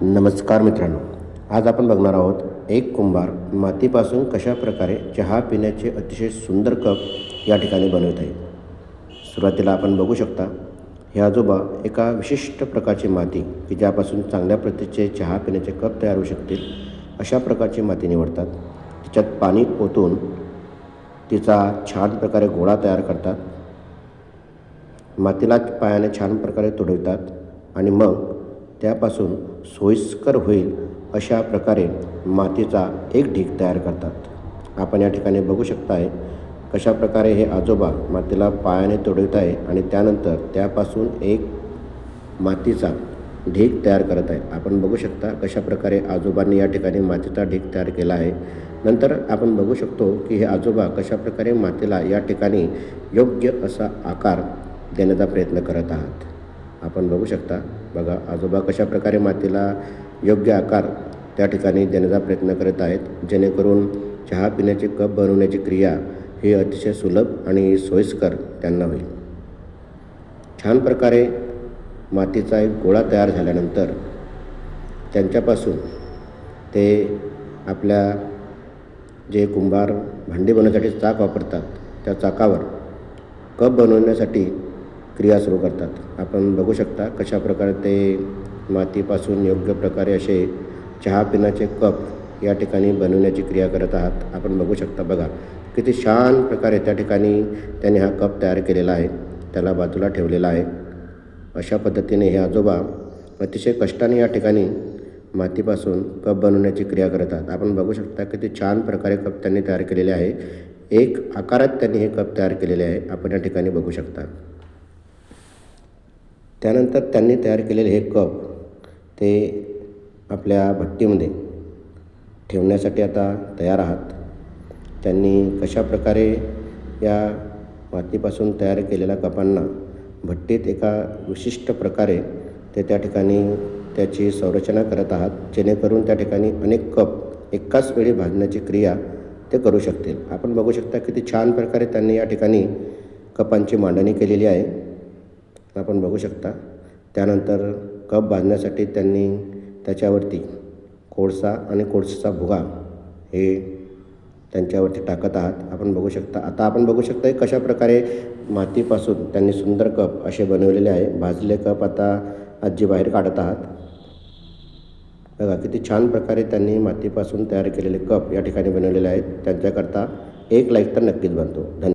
नमस्कार मित्रांनो, आज आपण बघणार आहोत एक कुंभार मातीपासून कशा प्रकारे चहा पिण्याचे अतिशय सुंदर कप या ठिकाणी बनवत आहे. सुरुवातीला आपण बघू शकता हे आजोबा एका विशिष्ट प्रकारची माती की ज्यापासून चांगल्या प्रतीचे चहा पिण्याचे कप तयार होऊ शकतील अशा प्रकारची माती निवडतात. तिच्यात पाणी ओतून तिचा छान प्रकारे गोळा तयार करतात. मातीला पायाने छान प्रकारे तुडवितात आणि मग त्यापासून सोयीस्कर होईल अशा प्रकारे मातीचा एक ढीग तयार करतात. आपण या ठिकाणी बघू शकता आहे कशा प्रकारे हे आजोबा मातीला पायाने तुडवित आहे आणि त्यानंतर त्यापासून एक मातीचा ढीग तयार करत आहे. आपण बघू शकता कशा प्रकारे आजोबांनी या ठिकाणी मातीचा ढीग तयार केला आहे. नंतर आपण बघू शकतो की हे आजोबा कशा प्रकारे मातीला या ठिकाणी योग्य असा आकार देण्याचा प्रयत्न करत आहात. आपण बघू शकता, बघा आजोबा कशा प्रकारे मातीला योग्य आकार त्या ठिकाणी देण्याचा प्रयत्न करत आहेत, जेणेकरून चहा पिण्याचे कप बनवण्याची क्रिया ही अतिशय सुलभ आणि सोयीस्कर त्यांना होईल. छान प्रकारे मातीचा एक गोळा तयार झाल्यानंतर त्यांच्यापासून ते आपल्या जे कुंभार भांडी बनवण्यासाठी चाक वापरतात त्या चाकावर कप बनवण्यासाठी क्रिया सुरू करतात. आपण बघू शकता कशा प्रकारे ते मातीपासून योग्य प्रकारे असे चहा पिण्याचे कप या ठिकाणी बनवण्याची क्रिया करत आहात. आपण बघू शकता, बघा किती छान प्रकारे त्या ठिकाणी त्यांनी हा कप तयार केलेला आहे, त्याला बाजूला ठेवलेला आहे. अशा पद्धतीने हे आजोबा अतिशय कष्टाने या ठिकाणी मातीपासून कप बनवण्याची क्रिया करतात. आपण बघू शकता किती छान प्रकारे कप त्यांनी तयार केलेले आहे. एक आकारात त्यांनी हे कप तयार केलेले आहे, आपण या ठिकाणी बघू शकता. त्यानंतर त्यांनी तयार केलेले हे कप ते आपल्या भट्टीमध्ये ठेवण्यासाठी आता तयार आहात. त्यांनी कशा प्रकारे या मातीपासून तयार केलेल्या कपांना भट्टीत एका विशिष्ट प्रकारे ते त्या ठिकाणी त्याची संरचना करत आहात, जेणेकरून त्या ठिकाणी अनेक कप एकाच वेळी भाजण्याची क्रिया ते करू शकतील. आपण बघू शकता किती छान प्रकारे त्यांनी या ठिकाणी कपांची मांडणी केलेली आहे. आपण बघू शकता. त्यानंतर कप भाजण्यासाठी त्यांनी त्याच्यावरती कोळसा आणि कोळशाचा भुगा हे त्यांच्यावरती टाकत आहात. आपण बघू शकता. आता आपण बघू शकता कशा प्रकारे मातीपासून त्यांनी सुंदर कप असे बनवलेले आहे. भाजले कप आता आजी बाहेर काढत आहात. बघा किती छान प्रकारे त्यांनी मातीपासून तयार केलेले कप या ठिकाणी बनवलेले आहेत. त्यांच्याकरता एक लाईक तर नक्कीच बनतो. धन्यवाद.